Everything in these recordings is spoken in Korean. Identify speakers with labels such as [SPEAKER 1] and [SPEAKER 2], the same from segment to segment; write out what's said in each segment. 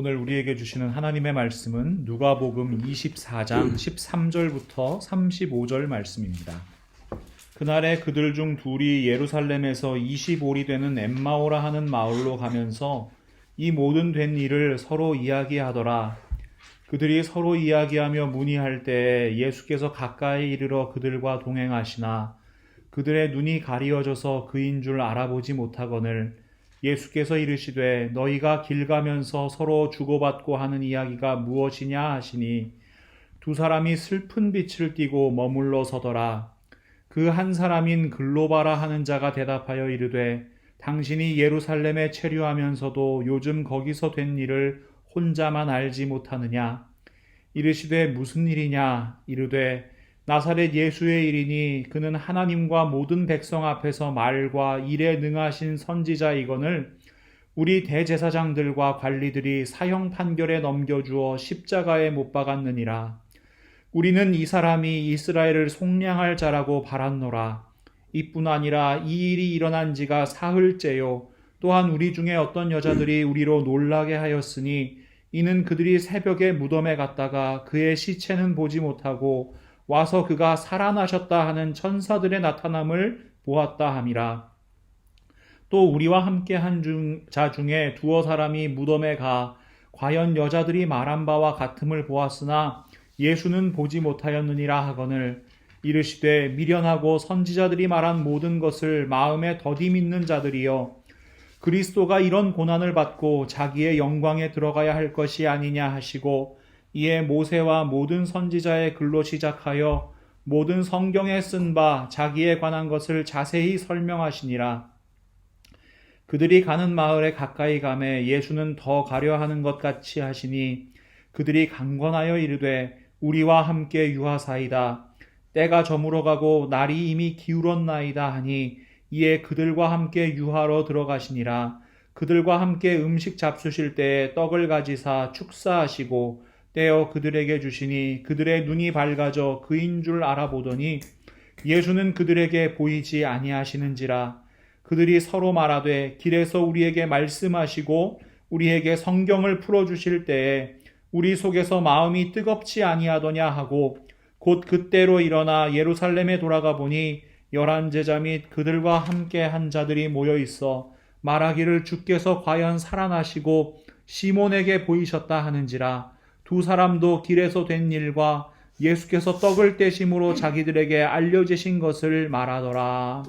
[SPEAKER 1] 오늘 우리에게 주시는 하나님의 말씀은 누가복음 24장 13절부터 35절 말씀입니다. 그날에 그들 중 둘이 예루살렘에서 25리 되는 엠마오라 하는 마을로 가면서 이 모든 된 일을 서로 이야기하더라. 그들이 서로 이야기하며 문의할 때에 예수께서 가까이 이르러 그들과 동행하시나 그들의 눈이 가리어져서 그인 줄 알아보지 못하거늘 예수께서 이르시되 너희가 길 가면서 서로 주고받고 하는 이야기가 무엇이냐 하시니 두 사람이 슬픈 빛을 띠고 머물러 서더라. 그 한 사람인 글로바라 하는 자가 대답하여 이르되 당신이 예루살렘에 체류하면서도 요즘 거기서 된 일을 혼자만 알지 못하느냐. 이르시되 무슨 일이냐. 이르되 나사렛 예수의 일이니 그는 하나님과 모든 백성 앞에서 말과 일에 능하신 선지자이거늘 우리 대제사장들과 관리들이 사형 판결에 넘겨주어 십자가에 못 박았느니라. 우리는 이 사람이 이스라엘을 속량할 자라고 바랐노라. 이뿐 아니라 이 일이 일어난 지가 사흘째요. 또한 우리 중에 어떤 여자들이 우리로 놀라게 하였으니 이는 그들이 새벽에 무덤에 갔다가 그의 시체는 보지 못하고 와서 그가 살아나셨다 하는 천사들의 나타남을 보았다 함이라. 또 우리와 함께 한 자 중에 두어 사람이 무덤에 가 과연 여자들이 말한 바와 같음을 보았으나 예수는 보지 못하였느니라 하거늘 이르시되 미련하고 선지자들이 말한 모든 것을 마음에 더디 믿는 자들이여 그리스도가 이런 고난을 받고 자기의 영광에 들어가야 할 것이 아니냐 하시고 이에 모세와 모든 선지자의 글로 시작하여 모든 성경에 쓴 바 자기에 관한 것을 자세히 설명하시니라. 그들이 가는 마을에 가까이 가매 예수는 더 가려 하는 것 같이 하시니 그들이 강권하여 이르되 우리와 함께 유하사이다. 때가 저물어 가고 날이 이미 기울었나이다 하니 이에 그들과 함께 유하러 들어가시니라. 그들과 함께 음식 잡수실 때에 떡을 가지사 축사하시고 떼어 그들에게 주시니 그들의 눈이 밝아져 그인 줄 알아보더니 예수는 그들에게 보이지 아니하시는지라. 그들이 서로 말하되 길에서 우리에게 말씀하시고 우리에게 성경을 풀어주실 때에 우리 속에서 마음이 뜨겁지 아니하더냐 하고 곧 그때로 일어나 예루살렘에 돌아가 보니 11제자 및 그들과 함께 한 자들이 모여 있어 말하기를 주께서 과연 살아나시고 시몬에게 보이셨다 하는지라. 두 사람도 길에서 된 일과 예수께서 떡을 떼심으로 자기들에게 알려주신 것을 말하더라.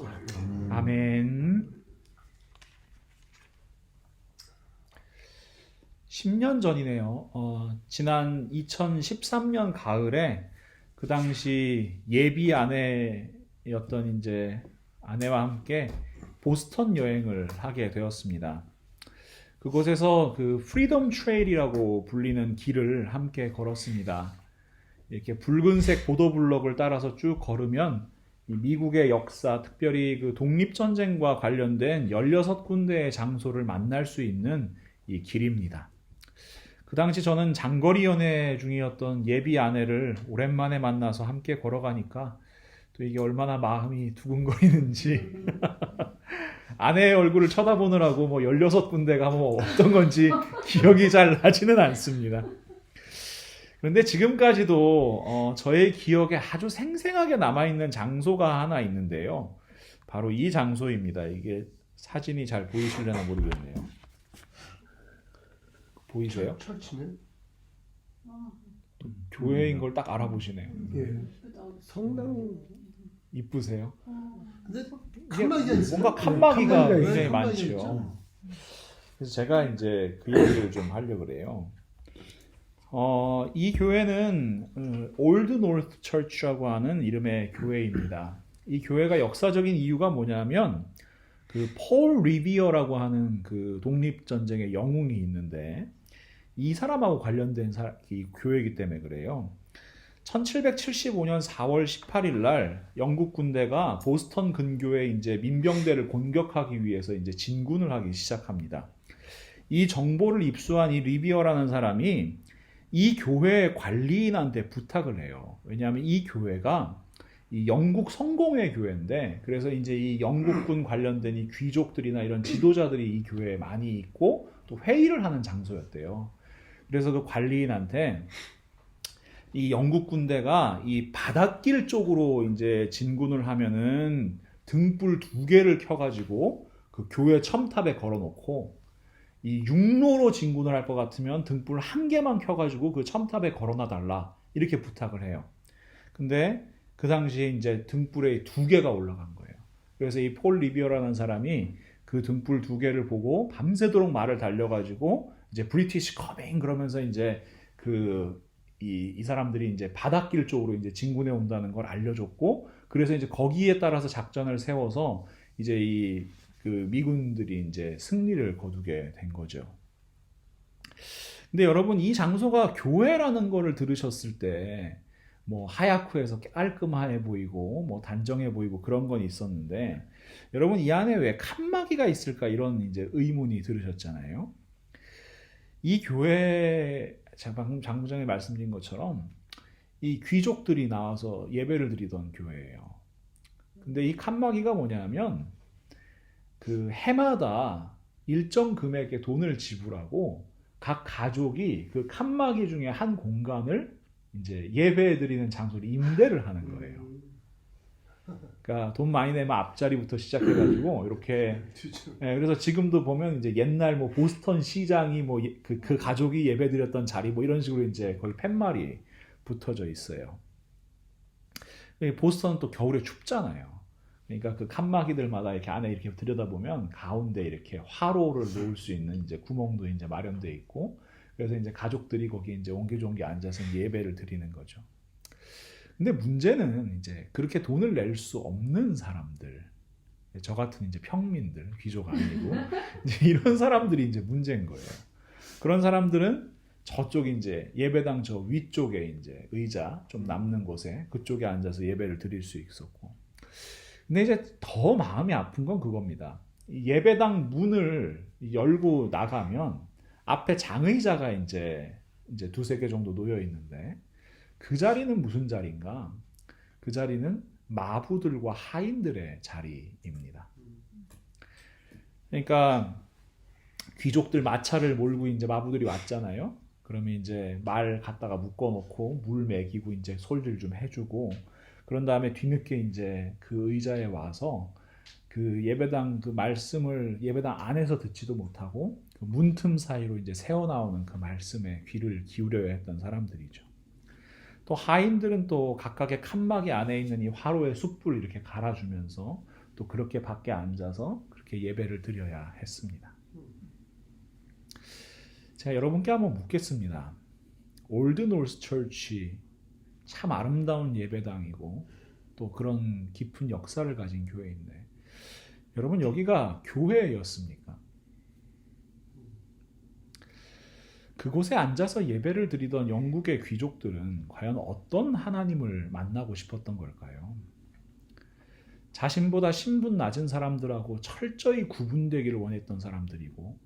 [SPEAKER 1] 아멘. 10년 전이네요. 지난 2013년 가을에 그 당시 예비 아내였던 이제 아내와 함께 보스턴 여행을 하게 되었습니다. 그곳에서 그 프리덤 트레일이라고 불리는 길을 함께 걸었습니다. 이렇게 붉은색 보도블럭을 따라서 쭉 걸으면 이 미국의 역사, 특별히 그 독립전쟁과 관련된 16군데의 장소를 만날 수 있는 이 길입니다. 그 당시 저는 장거리 연애 중이었던 예비 아내를 오랜만에 만나서 함께 걸어가니까 또 이게 얼마나 마음이 두근거리는지 아내의 얼굴을 쳐다보느라고 16군데가 어떤 건지 기억이 잘 나지는 않습니다. 그런데 지금까지도 저의 기억에 아주 생생하게 남아있는 장소가 하나 있는데요. 바로 이 장소입니다. 이게 사진이 잘 보이시려나 모르겠네요. 보이세요?
[SPEAKER 2] 철치는?
[SPEAKER 1] 교회인 걸 딱 알아보시네요.
[SPEAKER 2] 예. 성당
[SPEAKER 1] 이쁘세요?
[SPEAKER 2] 근데 칸막이가 있어요.
[SPEAKER 1] 뭔가 칸막이가
[SPEAKER 2] 칸막이가
[SPEAKER 1] 굉장히
[SPEAKER 2] 있어요.
[SPEAKER 1] 많죠. 그래서 제가 이제 그 얘기를 좀 하려고 그래요. 이 교회는 올드 노스 처치라고 하는 이름의 교회입니다. 이 교회가 역사적인 이유가 뭐냐면 그 폴 리비어라고 하는 그 독립전쟁의 영웅이 있는데 이 사람하고 관련된 이 교회이기 때문에 그래요. 1775년 4월 18일 날 영국 군대가 보스턴 근교에 이제 민병대를 공격하기 위해서 이제 진군을 하기 시작합니다. 이 정보를 입수한 이 리비어라는 사람이 이 교회 관리인한테 부탁을 해요. 왜냐하면 이 교회가 이 영국 성공회 교회인데, 그래서 이제 이 영국군 관련된 이 귀족들이나 이런 지도자들이 이 교회에 많이 있고 또 회의를 하는 장소였대요. 그래서 그 관리인한테 이 영국 군대가 이 바닷길 쪽으로 이제 진군을 하면은 등불 2개를 켜가지고 그 교회 첨탑에 걸어놓고, 이 육로로 진군을 할 것 같으면 등불 1개만 켜가지고 그 첨탑에 걸어놔 달라, 이렇게 부탁을 해요. 근데 그 당시에 이제 등불에 2개가 올라간 거예요. 그래서 이 폴 리비어라는 사람이 그 등불 2개를 보고 밤새도록 말을 달려가지고 이제 브리티시 커밍 그러면서 이제 이 사람들이 이제 바닷길 쪽으로 이제 진군해 온다는 걸 알려줬고, 그래서 이제 거기에 따라서 작전을 세워서 이제 그 미군들이 이제 승리를 거두게 된 거죠. 근데 여러분, 이 장소가 교회라는 거를 들으셨을 때 뭐 하얗고 해서 깔끔해 보이고 뭐 단정해 보이고 그런 건 있었는데, 여러분 이 안에 왜 칸막이가 있을까, 이런 이제 의문이 들으셨잖아요. 이 교회, 제가 방금 장부장이 말씀드린 것처럼 이 귀족들이 나와서 예배를 드리던 교회예요. 근데 이 칸막이가 뭐냐면 그 해마다 일정 금액의 돈을 지불하고 각 가족이 그 칸막이 중에 한 공간을 이제 예배 드리는 장소를 임대를 하는 거예요. 그러니까 돈 많이 내면 앞자리부터 시작해가지고 이렇게. 네, 그래서 지금도 보면 이제 옛날 뭐 보스턴 시장이 뭐 그 가족이 예배드렸던 자리 뭐 이런 식으로 이제 거기 팻말이 붙어져 있어요. 보스턴은 또 겨울에 춥잖아요. 그러니까 그 칸막이들마다 이렇게 안에 이렇게 들여다보면 가운데 이렇게 화로를 놓을 수 있는 이제 구멍도 이제 마련되어 있고, 그래서 이제 가족들이 거기 이제 옹기종기 앉아서 이제 예배를 드리는 거죠. 근데 문제는 이제 그렇게 돈을 낼 수 없는 사람들, 저 같은 이제 평민들, 귀족 아니고 이제 이런 사람들이 이제 문제인 거예요. 그런 사람들은 저쪽 이제 예배당 저 위쪽에 이제 의자 좀 남는 곳에 그쪽에 앉아서 예배를 드릴 수 있었고, 근데 이제 더 마음이 아픈 건 그겁니다. 예배당 문을 열고 나가면 앞에 장의자가 이제 2-3개 정도 놓여 있는데, 그 자리는 무슨 자리인가? 그 자리는 마부들과 하인들의 자리입니다. 그러니까 귀족들 마차를 몰고 이제 마부들이 왔잖아요. 그러면 이제 말 갖다가 묶어놓고 물 먹이고 이제 솔질 좀 해주고, 그런 다음에 뒤늦게 이제 그 의자에 와서 그 예배당 그 말씀을 예배당 안에서 듣지도 못하고 그 문틈 사이로 이제 새어 나오는 그 말씀에 귀를 기울여야 했던 사람들이죠. 또 하인들은 또 각각의 칸막이 안에 있는 이 화로에 숯불 이렇게 갈아주면서 또 그렇게 밖에 앉아서 그렇게 예배를 드려야 했습니다. 제가 여러분께 한번 묻겠습니다. 올드 노스 처치 참 아름다운 예배당이고 또 그런 깊은 역사를 가진 교회인데, 여러분 여기가 교회였습니까? 그곳에 앉아서 예배를 드리던 영국의 귀족들은 과연 어떤 하나님을 만나고 싶었던 걸까요? 자신보다 신분 낮은 사람들하고 철저히 구분되기를 원했던 사람들이고,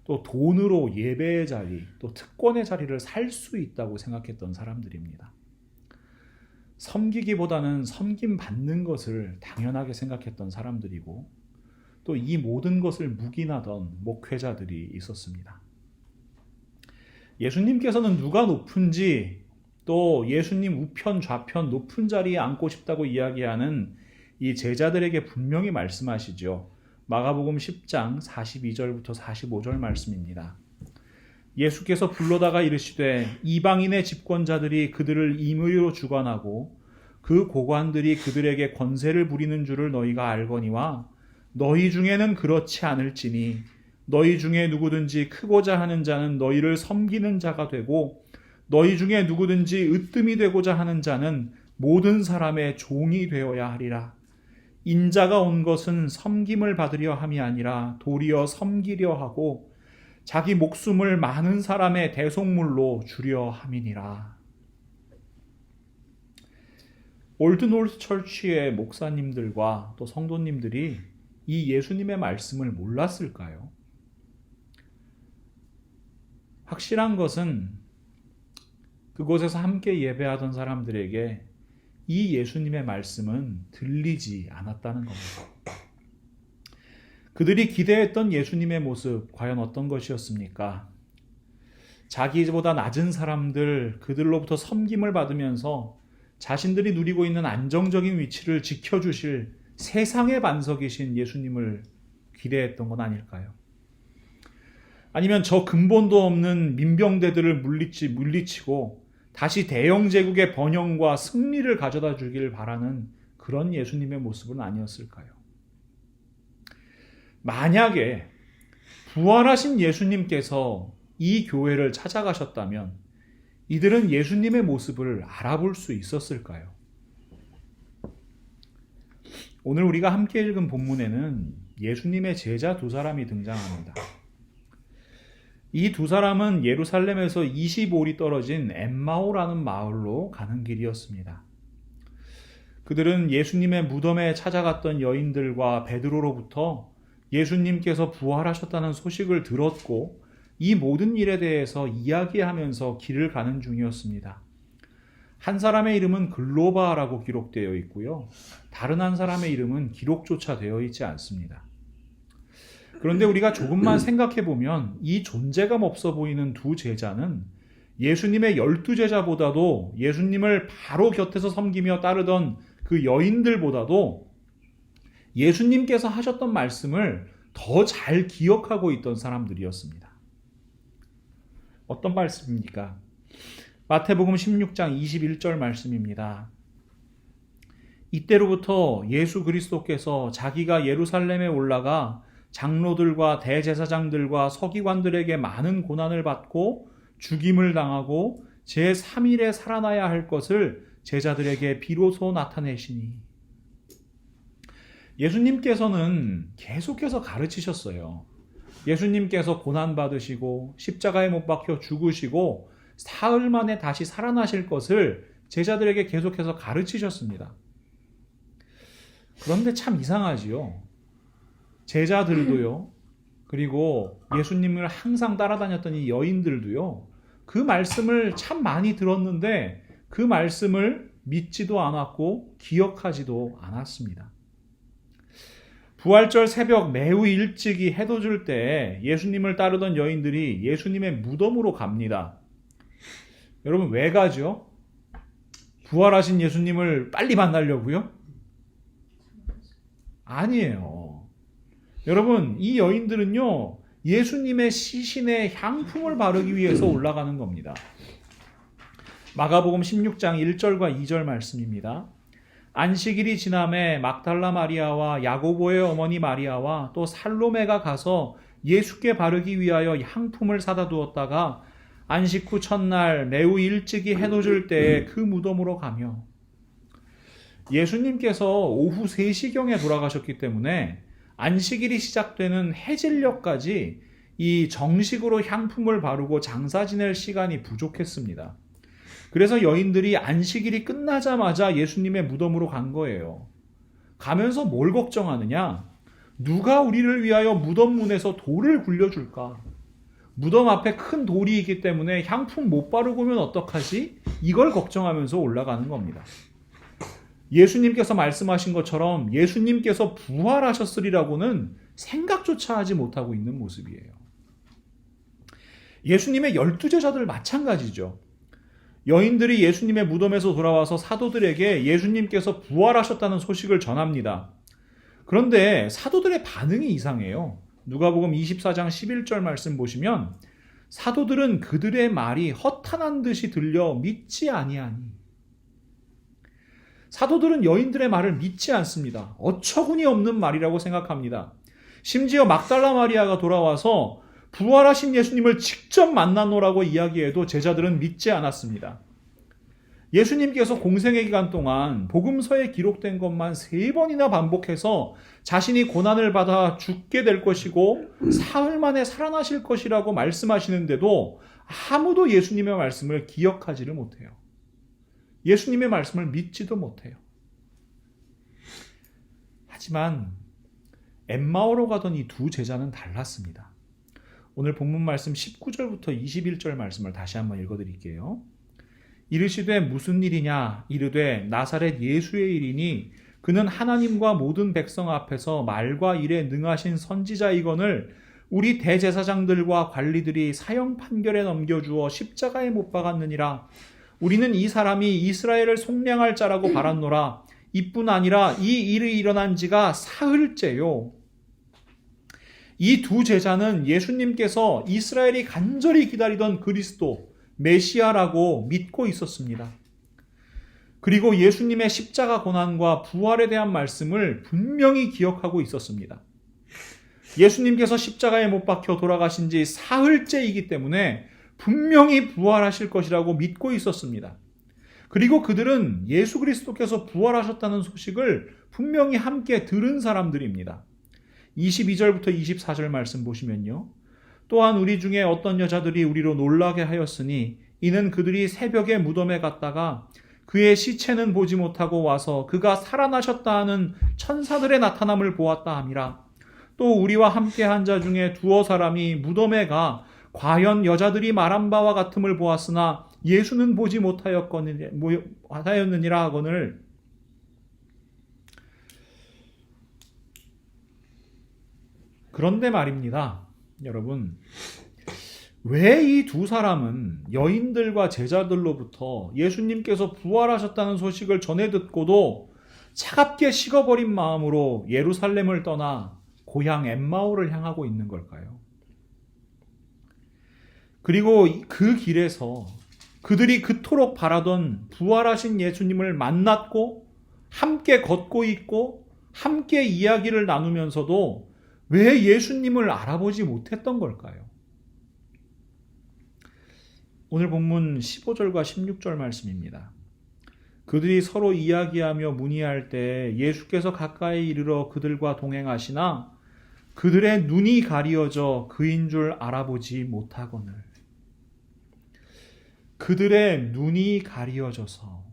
[SPEAKER 1] 또 돈으로 예배의 자리, 또 특권의 자리를 살 수 있다고 생각했던 사람들입니다. 섬기기보다는 섬김 받는 것을 당연하게 생각했던 사람들이고, 또 이 모든 것을 묵인하던 목회자들이 있었습니다. 예수님께서는 누가 높은지, 또 예수님 우편 좌편 높은 자리에 앉고 싶다고 이야기하는 이 제자들에게 분명히 말씀하시죠. 마가복음 10장 42절부터 45절 말씀입니다. 예수께서 불러다가 이르시되 이방인의 집권자들이 그들을 임의로 주관하고 그 고관들이 그들에게 권세를 부리는 줄을 너희가 알거니와 너희 중에는 그렇지 않을지니 너희 중에 누구든지 크고자 하는 자는 너희를 섬기는 자가 되고 너희 중에 누구든지 으뜸이 되고자 하는 자는 모든 사람의 종이 되어야 하리라. 인자가 온 것은 섬김을 받으려 함이 아니라 도리어 섬기려 하고 자기 목숨을 많은 사람의 대속물로 주려 함이니라. 올드 노스 처치의 목사님들과 또 성도님들이 이 예수님의 말씀을 몰랐을까요? 확실한 것은 그곳에서 함께 예배하던 사람들에게 이 예수님의 말씀은 들리지 않았다는 겁니다. 그들이 기대했던 예수님의 모습 과연 어떤 것이었습니까? 자기보다 낮은 사람들, 그들로부터 섬김을 받으면서 자신들이 누리고 있는 안정적인 위치를 지켜주실 세상의 반석이신 예수님을 기대했던 건 아닐까요? 아니면 저 근본도 없는 민병대들을 물리치고 다시 대영 제국의 번영과 승리를 가져다 주길 바라는 그런 예수님의 모습은 아니었을까요? 만약에 부활하신 예수님께서 이 교회를 찾아가셨다면 이들은 예수님의 모습을 알아볼 수 있었을까요? 오늘 우리가 함께 읽은 본문에는 예수님의 제자 두 사람이 등장합니다. 이 두 사람은 예루살렘에서 25里떨어진 엠마오라는 마을로 가는 길이었습니다. 그들은 예수님의 무덤에 찾아갔던 여인들과 베드로로부터 예수님께서 부활하셨다는 소식을 들었고 이 모든 일에 대해서 이야기하면서 길을 가는 중이었습니다. 한 사람의 이름은 글로바라고 기록되어 있고요. 다른 한 사람의 이름은 기록조차 되어 있지 않습니다. 그런데 우리가 조금만 생각해 보면 이 존재감 없어 보이는 두 제자는 예수님의 12제자보다도 예수님을 바로 곁에서 섬기며 따르던 그 여인들보다도 예수님께서 하셨던 말씀을 더 잘 기억하고 있던 사람들이었습니다. 어떤 말씀입니까? 마태복음 16장 21절 말씀입니다. 이때로부터 예수 그리스도께서 자기가 예루살렘에 올라가 장로들과 대제사장들과 서기관들에게 많은 고난을 받고 죽임을 당하고 제3일에 살아나야 할 것을 제자들에게 비로소 나타내시니. 예수님께서는 계속해서 가르치셨어요. 예수님께서 고난받으시고 십자가에 못 박혀 죽으시고 사흘 만에 다시 살아나실 것을 제자들에게 계속해서 가르치셨습니다. 그런데 참 이상하지요. 제자들도요, 그리고 예수님을 항상 따라다녔던 이 여인들도요, 그 말씀을 참 많이 들었는데 그 말씀을 믿지도 않았고 기억하지도 않았습니다. 부활절 새벽 매우 일찍이 해도 질 때 예수님을 따르던 여인들이 예수님의 무덤으로 갑니다. 여러분 왜 가죠? 부활하신 예수님을 빨리 만나려고요? 아니에요. 여러분 이 여인들은요 예수님의 시신에 향품을 바르기 위해서 올라가는 겁니다. 마가복음 16장 1절과 2절 말씀입니다. 안식일이 지남에 막달라 마리아와 야고보의 어머니 마리아와 또 살로메가 가서 예수께 바르기 위하여 향품을 사다 두었다가 안식 후 첫날 매우 일찍이 해도 질 때에 그 무덤으로 가며. 예수님께서 오후 3시경에 돌아가셨기 때문에 안식일이 시작되는 해질녘까지 이 정식으로 향품을 바르고 장사 지낼 시간이 부족했습니다. 그래서 여인들이 안식일이 끝나자마자 예수님의 무덤으로 간 거예요. 가면서 뭘 걱정하느냐? 누가 우리를 위하여 무덤 문에서 돌을 굴려줄까? 무덤 앞에 큰 돌이 있기 때문에 향품 못 바르고 오면 어떡하지? 이걸 걱정하면서 올라가는 겁니다. 예수님께서 말씀하신 것처럼 예수님께서 부활하셨으리라고는 생각조차 하지 못하고 있는 모습이에요. 예수님의 12제자들 마찬가지죠. 여인들이 예수님의 무덤에서 돌아와서 사도들에게 예수님께서 부활하셨다는 소식을 전합니다. 그런데 사도들의 반응이 이상해요. 누가복음 24장 11절 말씀 보시면 사도들은 그들의 말이 허탄한 듯이 들려 믿지 아니하니. 사도들은 여인들의 말을 믿지 않습니다. 어처구니 없는 말이라고 생각합니다. 심지어 막달라 마리아가 돌아와서 부활하신 예수님을 직접 만나노라고 이야기해도 제자들은 믿지 않았습니다. 예수님께서 공생의 기간 동안 복음서에 기록된 것만 3번이나 반복해서 자신이 고난을 받아 죽게 될 것이고 사흘 만에 살아나실 것이라고 말씀하시는데도 아무도 예수님의 말씀을 기억하지를 못해요. 예수님의 말씀을 믿지도 못해요. 하지만 엠마오로 가던 이 두 제자는 달랐습니다. 오늘 본문 말씀 19절부터 21절 말씀을 다시 한번 읽어드릴게요. 이르시되 무슨 일이냐? 이르되 나사렛 예수의 일이니 그는 하나님과 모든 백성 앞에서 말과 일에 능하신 선지자이거늘 우리 대제사장들과 관리들이 사형 판결에 넘겨주어 십자가에 못 박았느니라. 우리는 이 사람이 이스라엘을 속량할 자라고 바랐노라. 이뿐 아니라 이 일이 일어난 지가 사흘째요. 이 두 제자는 예수님께서 이스라엘이 간절히 기다리던 그리스도, 메시아라고 믿고 있었습니다. 그리고 예수님의 십자가 고난과 부활에 대한 말씀을 분명히 기억하고 있었습니다. 예수님께서 십자가에 못 박혀 돌아가신 지 사흘째이기 때문에 분명히 부활하실 것이라고 믿고 있었습니다. 그리고 그들은 예수 그리스도께서 부활하셨다는 소식을 분명히 함께 들은 사람들입니다. 22절부터 24절 말씀 보시면요. 또한 우리 중에 어떤 여자들이 우리로 놀라게 하였으니 이는 그들이 새벽에 무덤에 갔다가 그의 시체는 보지 못하고 와서 그가 살아나셨다 하는 천사들의 나타남을 보았다 함이라. 또 우리와 함께 한 자 중에 두어 사람이 무덤에 가 과연 여자들이 말한 바와 같음을 보았으나 예수는 보지 못하였느니라 하거늘. 그런데 말입니다. 여러분, 왜 이 두 사람은 여인들과 제자들로부터 예수님께서 부활하셨다는 소식을 전해 듣고도 차갑게 식어버린 마음으로 예루살렘을 떠나 고향 엠마오를 향하고 있는 걸까요? 그리고 그 길에서 그들이 그토록 바라던 부활하신 예수님을 만났고 함께 걷고 있고 함께 이야기를 나누면서도 왜 예수님을 알아보지 못했던 걸까요? 오늘 본문 15절과 16절 말씀입니다. 그들이 서로 이야기하며 문의할 때 예수께서 가까이 이르러 그들과 동행하시나 그들의 눈이 가리어져 그인 줄 알아보지 못하거늘. 그들의 눈이 가리어져서.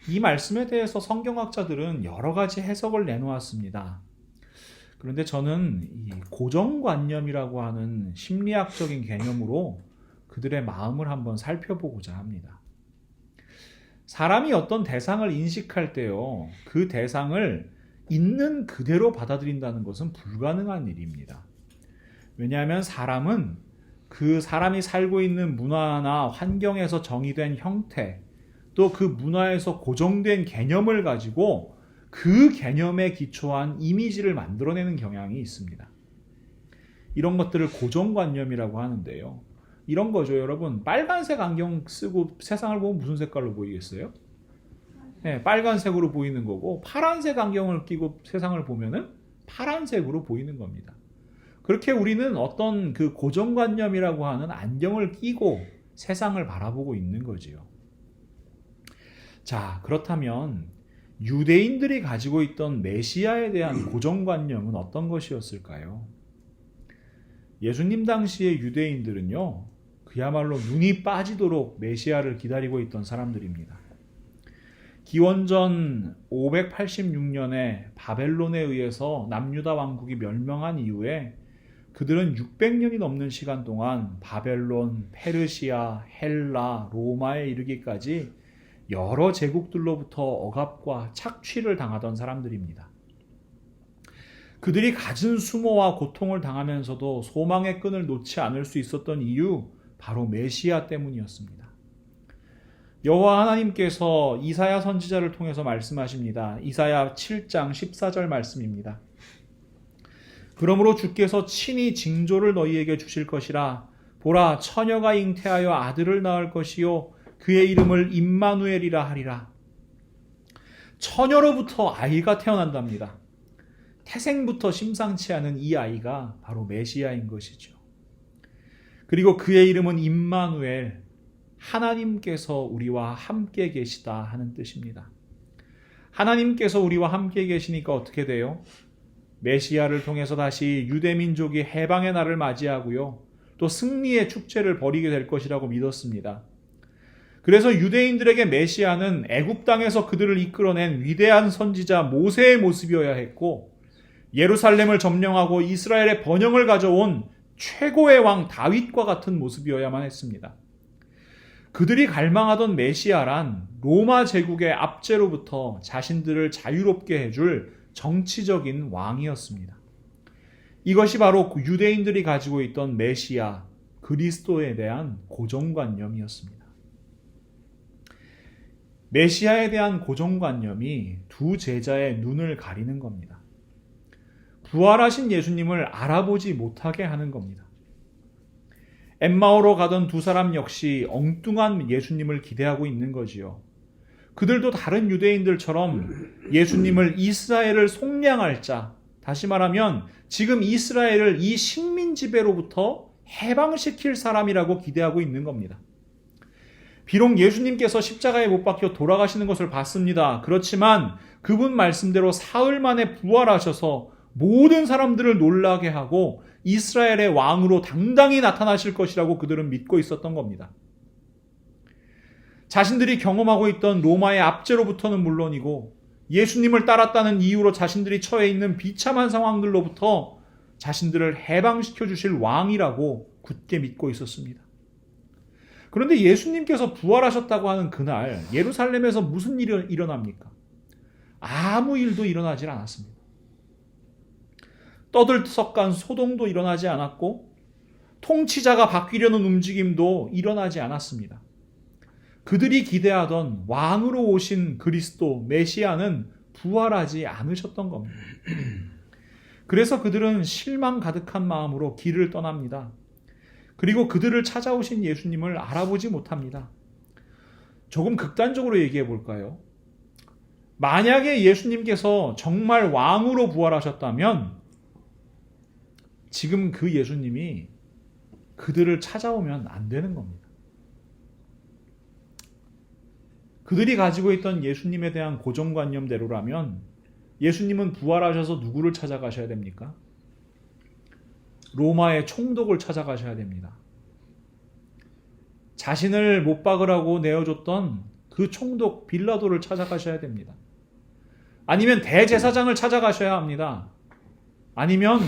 [SPEAKER 1] 이 말씀에 대해서 성경학자들은 여러 가지 해석을 내놓았습니다. 그런데 저는 이 고정관념이라고 하는 심리학적인 개념으로 그들의 마음을 한번 살펴보고자 합니다. 사람이 어떤 대상을 인식할 때요, 그 대상을 있는 그대로 받아들인다는 것은 불가능한 일입니다. 왜냐하면 사람은 그 사람이 살고 있는 문화나 환경에서 정의된 형태, 또 그 문화에서 고정된 개념을 가지고 그 개념에 기초한 이미지를 만들어내는 경향이 있습니다. 이런 것들을 고정관념이라고 하는데요. 이런 거죠, 여러분. 빨간색 안경 쓰고 세상을 보면 무슨 색깔로 보이겠어요? 네, 빨간색으로 보이는 거고, 파란색 안경을 끼고 세상을 보면은 파란색으로 보이는 겁니다. 그렇게 우리는 어떤 그 고정관념이라고 하는 안경을 끼고 세상을 바라보고 있는 거지요. 자, 그렇다면 유대인들이 가지고 있던 메시아에 대한 고정관념은 어떤 것이었을까요? 예수님 당시의 유대인들은요, 그야말로 눈이 빠지도록 메시아를 기다리고 있던 사람들입니다. 기원전 586년에 바벨론에 의해서 남유다 왕국이 멸망한 이후에 그들은 600년이 넘는 시간 동안 바벨론, 페르시아, 헬라, 로마에 이르기까지 여러 제국들로부터 억압과 착취를 당하던 사람들입니다. 그들이 갖은 수모와 고통을 당하면서도 소망의 끈을 놓지 않을 수 있었던 이유, 바로 메시아 때문이었습니다. 여호와 하나님께서 이사야 선지자를 통해서 말씀하십니다. 이사야 7장 14절 말씀입니다. 그러므로 주께서 친히 징조를 너희에게 주실 것이라. 보라, 처녀가 잉태하여 아들을 낳을 것이요 그의 이름을 임마누엘이라 하리라. 처녀로부터 아이가 태어난답니다. 태생부터 심상치 않은 이 아이가 바로 메시아인 것이죠. 그리고 그의 이름은 임마누엘, 하나님께서 우리와 함께 계시다 하는 뜻입니다. 하나님께서 우리와 함께 계시니까 어떻게 돼요? 메시아를 통해서 다시 유대민족이 해방의 날을 맞이하고요, 또 승리의 축제를 벌이게 될 것이라고 믿었습니다. 그래서 유대인들에게 메시아는 애굽 땅에서 그들을 이끌어낸 위대한 선지자 모세의 모습이어야 했고, 예루살렘을 점령하고 이스라엘의 번영을 가져온 최고의 왕 다윗과 같은 모습이어야만 했습니다. 그들이 갈망하던 메시아란 로마 제국의 압제로부터 자신들을 자유롭게 해줄 정치적인 왕이었습니다. 이것이 바로 유대인들이 가지고 있던 메시아, 그리스도에 대한 고정관념이었습니다. 메시아에 대한 고정관념이 두 제자의 눈을 가리는 겁니다. 부활하신 예수님을 알아보지 못하게 하는 겁니다. 엠마오로 가던 두 사람 역시 엉뚱한 예수님을 기대하고 있는 거지요. 그들도 다른 유대인들처럼 예수님을 이스라엘을 속량할 자, 다시 말하면 지금 이스라엘을 이 식민 지배로부터 해방시킬 사람이라고 기대하고 있는 겁니다. 비록 예수님께서 십자가에 못 박혀 돌아가시는 것을 봤습니다. 그렇지만 그분 말씀대로 사흘 만에 부활하셔서 모든 사람들을 놀라게 하고 이스라엘의 왕으로 당당히 나타나실 것이라고 그들은 믿고 있었던 겁니다. 자신들이 경험하고 있던 로마의 압제로부터는 물론이고 예수님을 따랐다는 이유로 자신들이 처해 있는 비참한 상황들로부터 자신들을 해방시켜 주실 왕이라고 굳게 믿고 있었습니다. 그런데 예수님께서 부활하셨다고 하는 그날 예루살렘에서 무슨 일이 일어납니까? 아무 일도 일어나질 않았습니다. 떠들썩한 소동도 일어나지 않았고 통치자가 바뀌려는 움직임도 일어나지 않았습니다. 그들이 기대하던 왕으로 오신 그리스도 메시아는 부활하지 않으셨던 겁니다. 그래서 그들은 실망 가득한 마음으로 길을 떠납니다. 그리고 그들을 찾아오신 예수님을 알아보지 못합니다. 조금 극단적으로 얘기해 볼까요? 만약에 예수님께서 정말 왕으로 부활하셨다면 지금 그 예수님이 그들을 찾아오면 안 되는 겁니다. 그들이 가지고 있던 예수님에 대한 고정관념대로라면 예수님은 부활하셔서 누구를 찾아가셔야 됩니까? 로마의 총독을 찾아가셔야 됩니다. 자신을 못 박으라고 내어줬던 그 총독 빌라도를 찾아가셔야 됩니다. 아니면 대제사장을 찾아가셔야 합니다. 아니면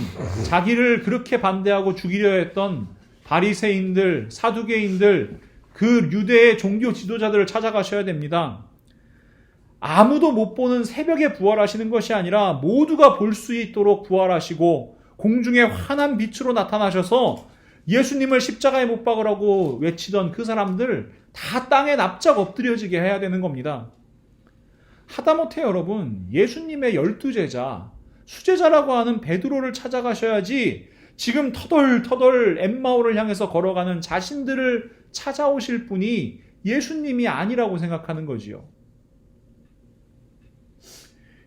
[SPEAKER 1] 자기를 그렇게 반대하고 죽이려 했던 바리새인들, 사두개인들, 그 유대의 종교 지도자들을 찾아가셔야 됩니다. 아무도 못 보는 새벽에 부활하시는 것이 아니라 모두가 볼 수 있도록 부활하시고 공중에 환한 빛으로 나타나셔서 예수님을 십자가에 못 박으라고 외치던 그 사람들 다 땅에 납작 엎드려지게 해야 되는 겁니다. 하다못해 여러분, 예수님의 12제자, 수제자라고 하는 베드로를 찾아가셔야지 지금 터덜터덜 엠마오를 향해서 걸어가는 자신들을 찾아오실 분이 예수님이 아니라고 생각하는 거지요.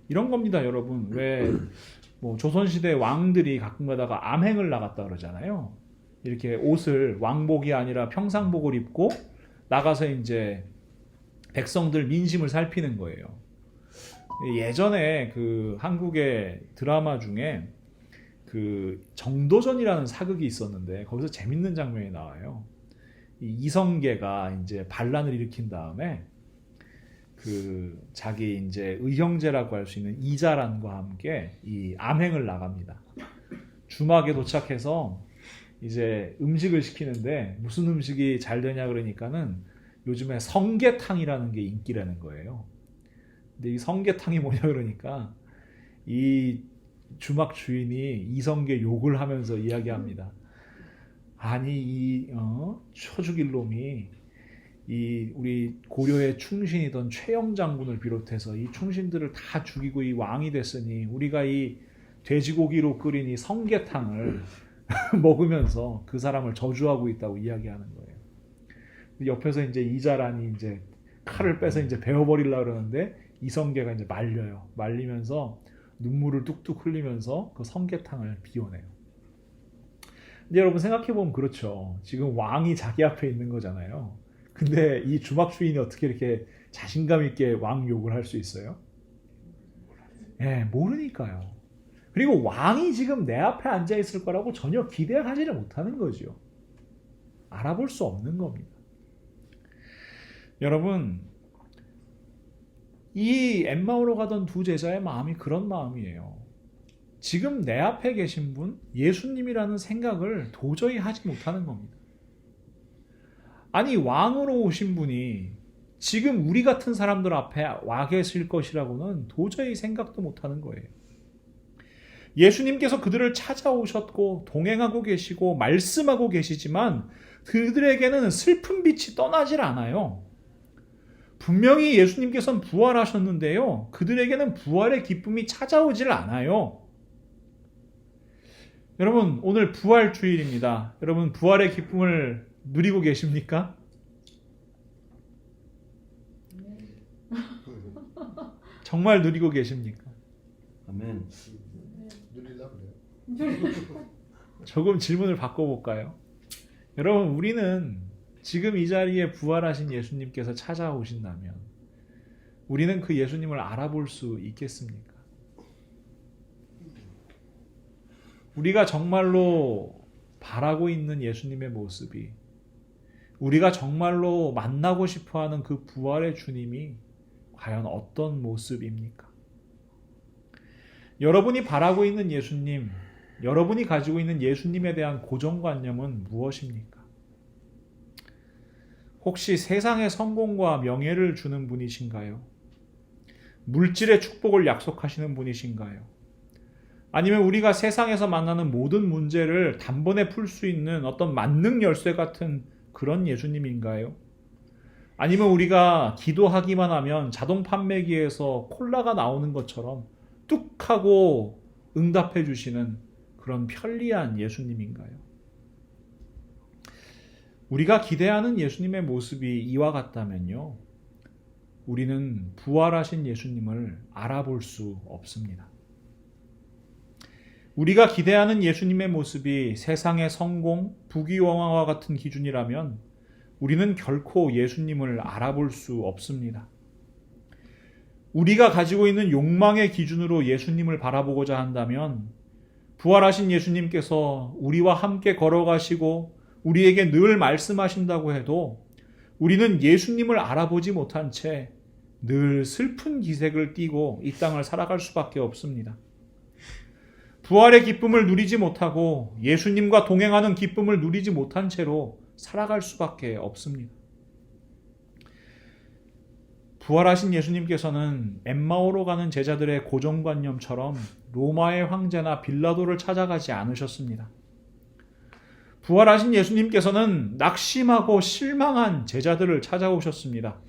[SPEAKER 1] 이런 겁니다, 여러분. 왜 조선시대 왕들이 가끔 가다가 암행을 나갔다 그러잖아요. 이렇게 옷을 왕복이 아니라 평상복을 입고 나가서 이제 백성들 민심을 살피는 거예요. 예전에 그 한국의 드라마 중에 그 정도전이라는 사극이 있었는데 거기서 재밌는 장면이 나와요. 이 이성계가 이제 반란을 일으킨 다음에 그 자기 이제 의형제라고 할 수 있는 이자란과 함께 이 암행을 나갑니다. 주막에 도착해서 이제 음식을 시키는데 무슨 음식이 잘 되냐 그러니까는 요즘에 성게탕이라는 게 인기라는 거예요. 근데 이 성게탕이 뭐냐 그러니까 이 주막 주인이 이성계 욕을 하면서 이야기합니다. 아니 이 쳐죽일 놈이 이 우리 고려의 충신이던 최영 장군을 비롯해서 이 충신들을 다 죽이고 이 왕이 됐으니 우리가 이 돼지고기로 끓인 이 성게탕을 먹으면서 그 사람을 저주하고 있다고 이야기하는 거예요. 옆에서 이제 이자란이 이제 칼을 빼서 이제 베어버리려고 그러는데 이성계가 이제 말려요. 말리면서 눈물을 뚝뚝 흘리면서 그 성게탕을 비워내요. 근데 여러분 생각해보면 그렇죠. 지금 왕이 자기 앞에 있는 거잖아요. 근데 이 주막 주인이 어떻게 이렇게 자신감 있게 왕 욕을 할 수 있어요? 예, 모르니까요. 그리고 왕이 지금 내 앞에 앉아 있을 거라고 전혀 기대하지를 못하는 거죠. 알아볼 수 없는 겁니다. 여러분, 이 엠마오로 가던 두 제자의 마음이 그런 마음이에요. 지금 내 앞에 계신 분, 예수님이라는 생각을 도저히 하지 못하는 겁니다. 아니, 왕으로 오신 분이 지금 우리 같은 사람들 앞에 와 계실 것이라고는 도저히 생각도 못하는 거예요. 예수님께서 그들을 찾아오셨고 동행하고 계시고 말씀하고 계시지만 그들에게는 슬픈 빛이 떠나질 않아요. 분명히 예수님께서는 부활하셨는데요. 그들에게는 부활의 기쁨이 찾아오질 않아요. 여러분, 오늘 부활 주일입니다. 여러분, 부활의 기쁨을 누리고 계십니까? 정말 누리고 계십니까?
[SPEAKER 3] 아멘.
[SPEAKER 2] 누리려고 그래요.
[SPEAKER 1] 조금 질문을 바꿔볼까요? 여러분, 우리는 지금 이 자리에 부활하신 예수님께서 찾아오신다면 우리는 그 예수님을 알아볼 수 있겠습니까? 우리가 정말로 바라고 있는 예수님의 모습이, 우리가 정말로 만나고 싶어하는 그 부활의 주님이 과연 어떤 모습입니까? 여러분이 바라고 있는 예수님, 여러분이 가지고 있는 예수님에 대한 고정관념은 무엇입니까? 혹시 세상의 성공과 명예를 주는 분이신가요? 물질의 축복을 약속하시는 분이신가요? 아니면 우리가 세상에서 만나는 모든 문제를 단번에 풀 수 있는 어떤 만능 열쇠 같은 그런 예수님인가요? 아니면 우리가 기도하기만 하면 자동 판매기에서 콜라가 나오는 것처럼 뚝 하고 응답해 주시는 그런 편리한 예수님인가요? 우리가 기대하는 예수님의 모습이 이와 같다면요, 우리는 부활하신 예수님을 알아볼 수 없습니다. 우리가 기대하는 예수님의 모습이 세상의 성공, 부귀영화와 같은 기준이라면 우리는 결코 예수님을 알아볼 수 없습니다. 우리가 가지고 있는 욕망의 기준으로 예수님을 바라보고자 한다면 부활하신 예수님께서 우리와 함께 걸어가시고 우리에게 늘 말씀하신다고 해도 우리는 예수님을 알아보지 못한 채 늘 슬픈 기색을 띠고 이 땅을 살아갈 수밖에 없습니다. 부활의 기쁨을 누리지 못하고 예수님과 동행하는 기쁨을 누리지 못한 채로 살아갈 수밖에 없습니다. 부활하신 예수님께서는 엠마오로 가는 제자들의 고정관념처럼 로마의 황제나 빌라도를 찾아가지 않으셨습니다. 부활하신 예수님께서는 낙심하고 실망한 제자들을 찾아오셨습니다.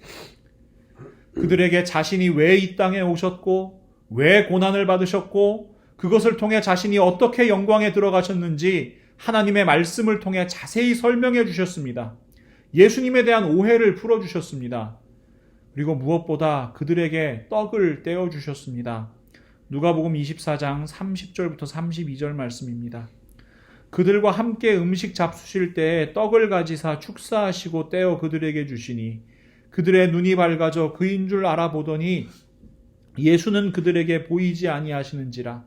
[SPEAKER 1] 그들에게 자신이 왜 이 땅에 오셨고 왜 고난을 받으셨고 그것을 통해 자신이 어떻게 영광에 들어가셨는지 하나님의 말씀을 통해 자세히 설명해 주셨습니다. 예수님에 대한 오해를 풀어주셨습니다. 그리고 무엇보다 그들에게 떡을 떼어주셨습니다. 누가복음 24장 30절부터 32절 말씀입니다. 그들과 함께 음식 잡수실 때에 떡을 가지사 축사하시고 떼어 그들에게 주시니 그들의 눈이 밝아져 그인 줄 알아보더니 예수는 그들에게 보이지 아니하시는지라.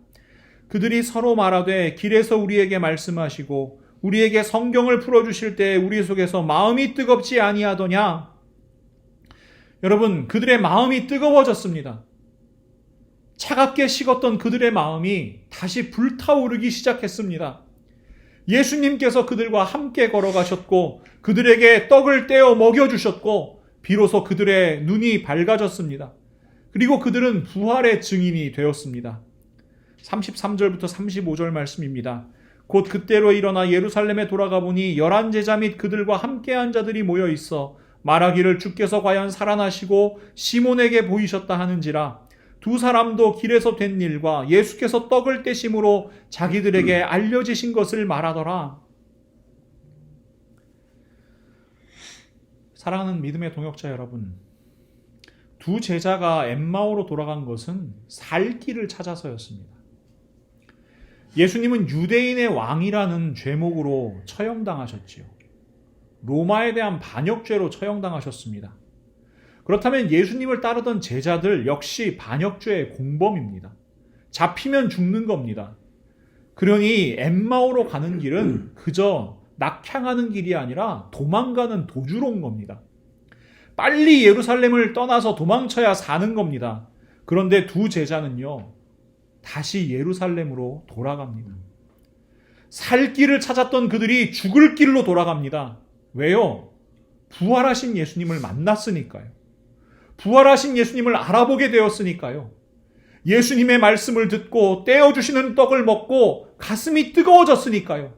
[SPEAKER 1] 그들이 서로 말하되 길에서 우리에게 말씀하시고 우리에게 성경을 풀어주실 때에 우리 속에서 마음이 뜨겁지 아니하더냐. 여러분, 그들의 마음이 뜨거워졌습니다. 차갑게 식었던 그들의 마음이 다시 불타오르기 시작했습니다. 예수님께서 그들과 함께 걸어가셨고 그들에게 떡을 떼어 먹여주셨고 비로소 그들의 눈이 밝아졌습니다. 그리고 그들은 부활의 증인이 되었습니다. 33절부터 35절 말씀입니다. 곧 그때로 일어나 예루살렘에 돌아가 보니 11 제자 및 그들과 함께한 자들이 모여 있어 말하기를 주께서 과연 살아나시고 시몬에게 보이셨다 하는지라. 두 사람도 길에서 된 일과 예수께서 떡을 떼심으로 자기들에게 알려지신 것을 말하더라. 사랑하는 믿음의 동역자 여러분, 두 제자가 엠마오로 돌아간 것은 살 길을 찾아서였습니다. 예수님은 유대인의 왕이라는 죄목으로 처형당하셨지요. 로마에 대한 반역죄로 처형당하셨습니다. 그렇다면 예수님을 따르던 제자들 역시 반역죄의 공범입니다. 잡히면 죽는 겁니다. 그러니 엠마오로 가는 길은 그저 낙향하는 길이 아니라 도망가는 도주로인 겁니다. 빨리 예루살렘을 떠나서 도망쳐야 사는 겁니다. 그런데 두 제자는요, 다시 예루살렘으로 돌아갑니다. 살 길을 찾았던 그들이 죽을 길로 돌아갑니다. 왜요? 부활하신 예수님을 만났으니까요. 부활하신 예수님을 알아보게 되었으니까요. 예수님의 말씀을 듣고 떼어주시는 떡을 먹고 가슴이 뜨거워졌으니까요.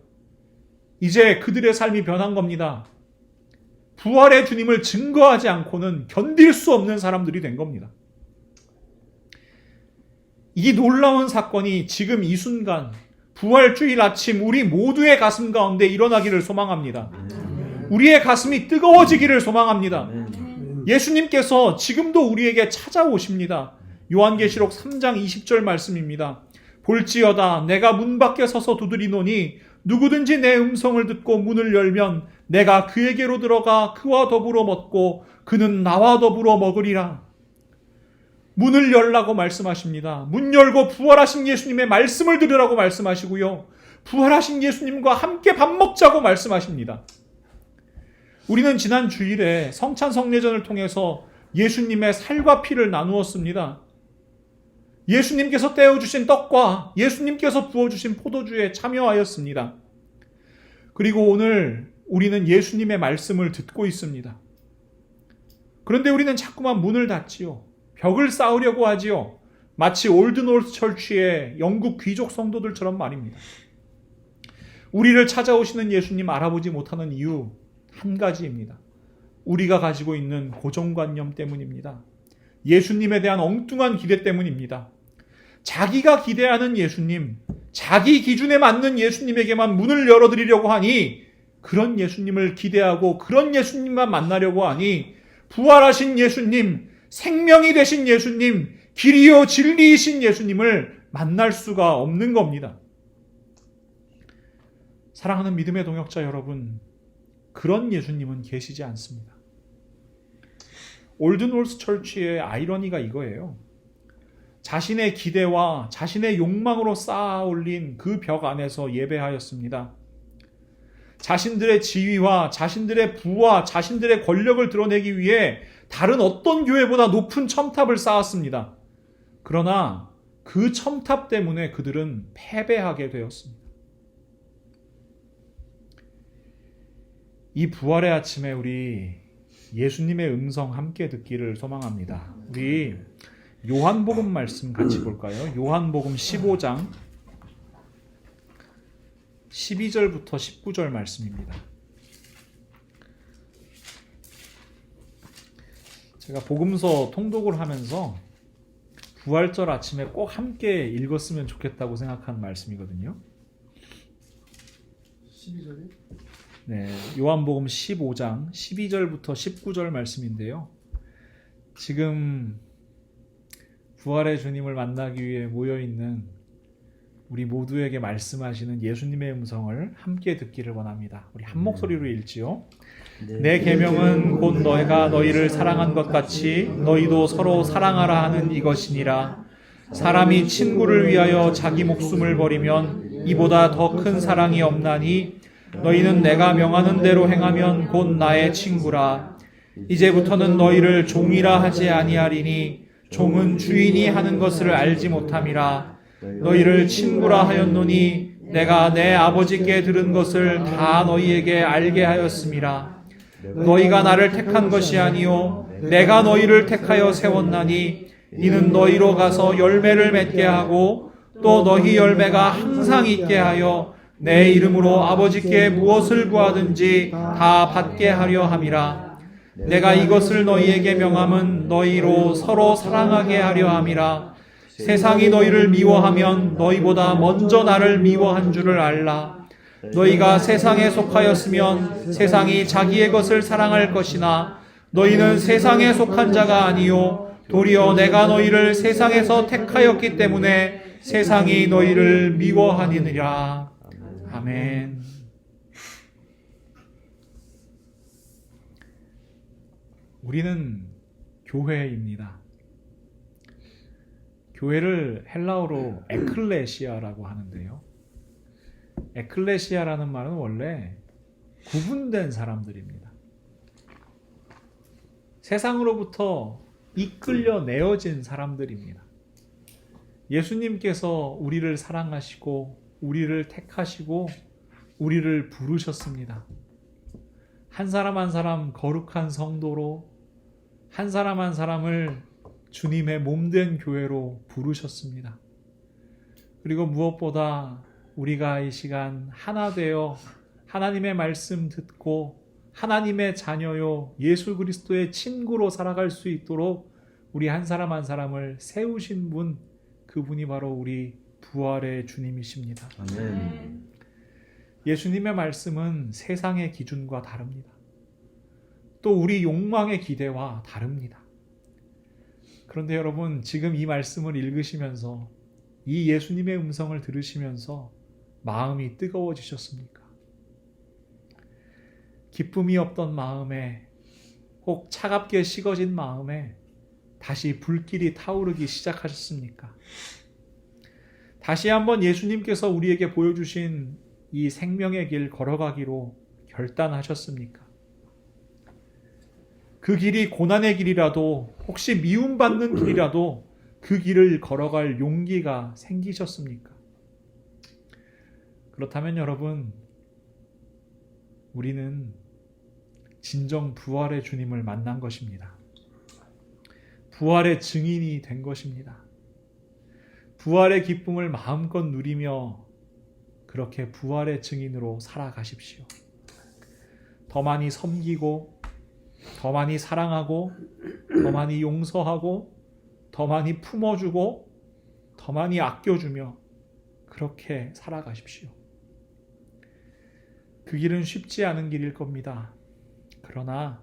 [SPEAKER 1] 이제 그들의 삶이 변한 겁니다. 부활의 주님을 증거하지 않고는 견딜 수 없는 사람들이 된 겁니다. 이 놀라운 사건이 지금 이 순간 부활주일 아침 우리 모두의 가슴 가운데 일어나기를 소망합니다. 우리의 가슴이 뜨거워지기를 소망합니다. 예수님께서 지금도 우리에게 찾아오십니다. 요한계시록 3장 20절 말씀입니다. 볼지어다 내가 문 밖에 서서 두드리노니 누구든지 내 음성을 듣고 문을 열면 내가 그에게로 들어가 그와 더불어 먹고 그는 나와 더불어 먹으리라. 문을 열라고 말씀하십니다. 문 열고 부활하신 예수님의 말씀을 들으라고 말씀하시고요. 부활하신 예수님과 함께 밥 먹자고 말씀하십니다. 우리는 지난 주일에 성찬 성례전을 통해서 예수님의 살과 피를 나누었습니다. 예수님께서 떼어주신 떡과 예수님께서 부어주신 포도주에 참여하였습니다. 그리고 오늘 우리는 예수님의 말씀을 듣고 있습니다. 그런데 우리는 자꾸만 문을 닫지요. 벽을 쌓으려고 하지요. 마치 올드 노스 철치의 영국 귀족 성도들처럼 말입니다. 우리를 찾아오시는 예수님 알아보지 못하는 이유 한 가지입니다. 우리가 가지고 있는 고정관념 때문입니다. 예수님에 대한 엉뚱한 기대 때문입니다. 자기가 기대하는 예수님, 자기 기준에 맞는 예수님에게만 문을 열어드리려고 하니 그런 예수님을 기대하고 그런 예수님만 만나려고 하니 부활하신 예수님, 생명이 되신 예수님, 길이요 진리이신 예수님을 만날 수가 없는 겁니다. 사랑하는 믿음의 동역자 여러분, 그런 예수님은 계시지 않습니다. 올드 노스 철치의 아이러니가 이거예요. 자신의 기대와 자신의 욕망으로 쌓아 올린 그 벽 안에서 예배하였습니다. 자신들의 지위와 자신들의 부와 자신들의 권력을 드러내기 위해 다른 어떤 교회보다 높은 첨탑을 쌓았습니다. 그러나 그 첨탑 때문에 그들은 패배하게 되었습니다. 이 부활의 아침에 우리 예수님의 음성 함께 듣기를 소망합니다. 우리 요한복음 말씀 같이 볼까요? 요한복음 15장 12절부터 19절 말씀입니다. 제가 복음서 통독을 하면서 부활절 아침에 꼭 함께 읽었으면 좋겠다고 생각한 말씀이거든요.
[SPEAKER 2] 12절이?
[SPEAKER 1] 네, 요한복음 15장 12절부터 19절 말씀인데요. 지금 부활의 주님을 만나기 위해 모여있는 우리 모두에게 말씀하시는 예수님의 음성을 함께 듣기를 원합니다. 우리 한 목소리로 읽지요. 내 계명은 곧 너희가 너희를 사랑한 것 같이 너희도 서로 사랑하라 하는 이것이니라. 사람이 친구를 위하여 자기 목숨을 버리면 이보다 더 큰 사랑이 없나니 너희는 내가 명하는 대로 행하면 곧 나의 친구라. 이제부터는 너희를 종이라 하지 아니하리니 종은 주인이 하는 것을 알지 못함이라. 너희를 친구라 하였노니 내가 내 아버지께 들은 것을 다 너희에게 알게 하였음이라. 너희가 나를 택한 것이 아니요 내가 너희를 택하여 세웠나니 이는 너희로 가서 열매를 맺게 하고 또 너희 열매가 항상 있게 하여 내 이름으로 아버지께 무엇을 구하든지 다 받게 하려 함이라. 내가 이것을 너희에게 명함은 너희로 서로 사랑하게 하려 함이라. 세상이 너희를 미워하면 너희보다 먼저 나를 미워한 줄을 알라. 너희가 세상에 속하였으면 세상이 자기의 것을 사랑할 것이나 너희는 세상에 속한 자가 아니요 도리어 내가 너희를 세상에서 택하였기 때문에 세상이 너희를 미워하니라. 아멘. 우리는 교회입니다. 교회를 헬라어로 에클레시아라고 하는데요. 에클레시아라는 말은 원래 구분된 사람들입니다. 세상으로부터 이끌려 내어진 사람들입니다. 예수님께서 우리를 사랑하시고 우리를 택하시고 우리를 부르셨습니다. 한 사람 한 사람 거룩한 성도로 한 사람 한 사람을 주님의 몸된 교회로 부르셨습니다. 그리고 무엇보다 우리가 이 시간 하나 되어 하나님의 말씀 듣고 하나님의 자녀요 예수 그리스도의 친구로 살아갈 수 있도록 우리 한 사람 한 사람을 세우신 분, 그분이 바로 우리 부활의 주님이십니다.
[SPEAKER 3] 아멘.
[SPEAKER 1] 예수님의 말씀은 세상의 기준과 다릅니다. 또 우리 욕망의 기대와 다릅니다. 그런데 여러분, 지금 이 말씀을 읽으시면서 이 예수님의 음성을 들으시면서 마음이 뜨거워지셨습니까? 기쁨이 없던 마음에, 혹 차갑게 식어진 마음에 다시 불길이 타오르기 시작하셨습니까? 다시 한번 예수님께서 우리에게 보여주신 이 생명의 길 걸어가기로 결단하셨습니까? 그 길이 고난의 길이라도, 혹시 미움받는 길이라도 그 길을 걸어갈 용기가 생기셨습니까? 그렇다면 여러분, 우리는 진정 부활의 주님을 만난 것입니다. 부활의 증인이 된 것입니다. 부활의 기쁨을 마음껏 누리며 그렇게 부활의 증인으로 살아가십시오. 더 많이 섬기고, 더 많이 사랑하고, 더 많이 용서하고, 더 많이 품어주고, 더 많이 아껴주며 그렇게 살아가십시오. 그 길은 쉽지 않은 길일 겁니다. 그러나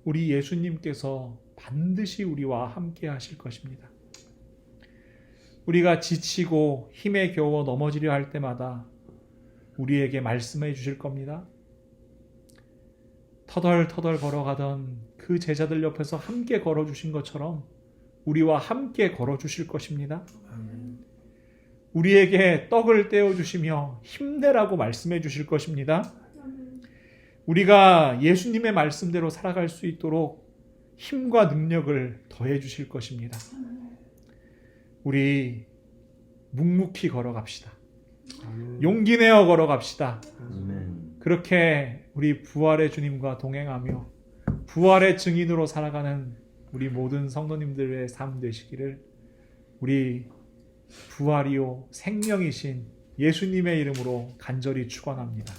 [SPEAKER 1] 우리 예수님께서 반드시 우리와 함께 하실 것입니다. 우리가 지치고 힘에 겨워 넘어지려 할 때마다 우리에게 말씀해 주실 겁니다. 터덜터덜 걸어가던 그 제자들 옆에서 함께 걸어주신 것처럼 우리와 함께 걸어주실 것입니다. 우리에게 떡을 떼어주시며 힘내라고 말씀해 주실 것입니다. 우리가 예수님의 말씀대로 살아갈 수 있도록 힘과 능력을 더해 주실 것입니다. 우리 묵묵히 걸어갑시다. 용기 내어 걸어갑시다. 그렇게 우리 부활의 주님과 동행하며 부활의 증인으로 살아가는 우리 모든 성도님들의 삶 되시기를 우리 부활이요 생명이신 예수님의 이름으로 간절히 축원합니다.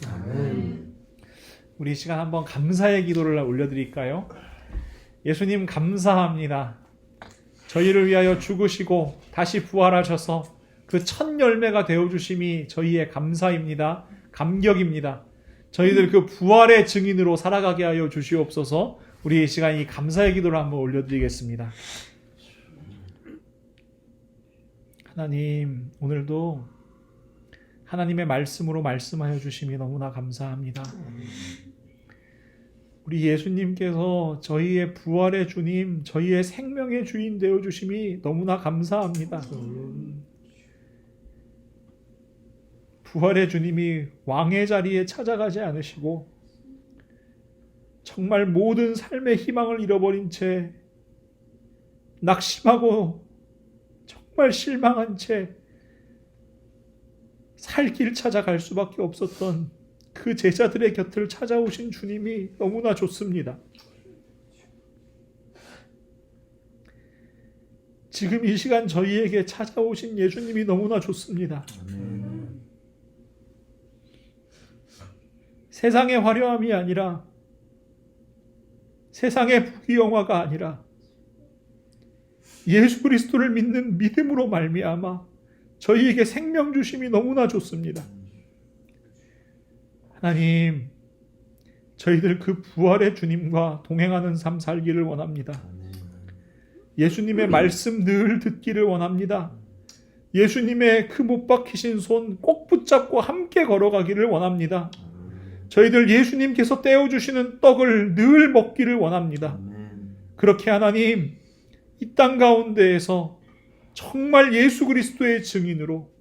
[SPEAKER 1] 우리 이 시간 한번 감사의 기도를 올려드릴까요? 예수님 감사합니다. 저희를 위하여 죽으시고 다시 부활하셔서 그 첫 열매가 되어주심이 저희의 감사입니다. 감격입니다. 저희들 그 부활의 증인으로 살아가게 하여 주시옵소서. 우리 이 시간 이 감사의 기도를 한번 올려드리겠습니다. 하나님, 오늘도 하나님의 말씀으로 말씀하여 주심이 너무나 감사합니다. 우리 예수님께서 저희의 부활의 주님, 저희의 생명의 주인 되어 주심이 너무나 감사합니다. 부활의 주님이 왕의 자리에 찾아가지 않으시고 정말 모든 삶의 희망을 잃어버린 채 낙심하고 정말 실망한 채 살 길 찾아갈 수밖에 없었던 그 제자들의 곁을 찾아오신 주님이 너무나 좋습니다. 지금 이 시간 저희에게 찾아오신 예수님이 너무나 좋습니다. 세상의 화려함이 아니라, 세상의 부귀영화가 아니라 예수 그리스도를 믿는 믿음으로 말미암아 저희에게 생명 주심이 너무나 좋습니다. 하나님, 저희들 그 부활의 주님과 동행하는 삶 살기를 원합니다. 예수님의 말씀 늘 듣기를 원합니다. 예수님의 그 못 박히신 손 꼭 붙잡고 함께 걸어가기를 원합니다. 저희들 예수님께서 떼어주시는 떡을 늘 먹기를 원합니다. 그렇게 하나님, 이 땅 가운데에서 정말 예수 그리스도의 증인으로,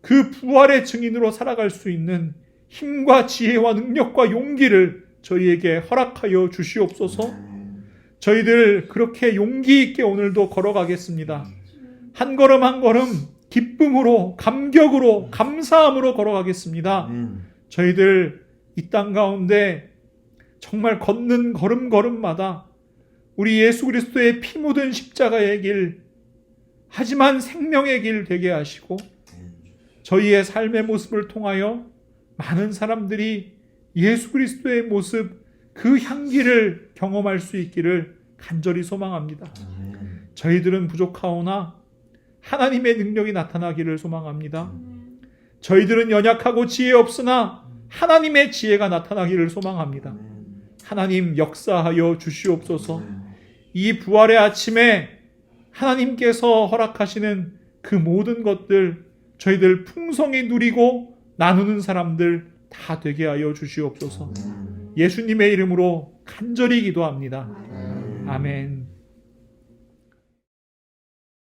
[SPEAKER 1] 그 부활의 증인으로 살아갈 수 있는 힘과 지혜와 능력과 용기를 저희에게 허락하여 주시옵소서. 저희들 그렇게 용기 있게 오늘도 걸어가겠습니다. 한 걸음 한 걸음 기쁨으로, 감격으로, 감사함으로 걸어가겠습니다. 저희들 이 땅 가운데 정말 걷는 걸음걸음마다 우리 예수 그리스도의 피 묻은 십자가의 길, 하지만 생명의 길 되게 하시고 저희의 삶의 모습을 통하여 많은 사람들이 예수 그리스도의 모습, 그 향기를 경험할 수 있기를 간절히 소망합니다. 저희들은 부족하오나 하나님의 능력이 나타나기를 소망합니다. 저희들은 연약하고 지혜 없으나 하나님의 지혜가 나타나기를 소망합니다. 하나님 역사하여 주시옵소서. 이 부활의 아침에 하나님께서 허락하시는 그 모든 것들 저희들 풍성히 누리고 나누는 사람들 다 되게 하여 주시옵소서. 예수님의 이름으로 간절히 기도합니다. 아멘.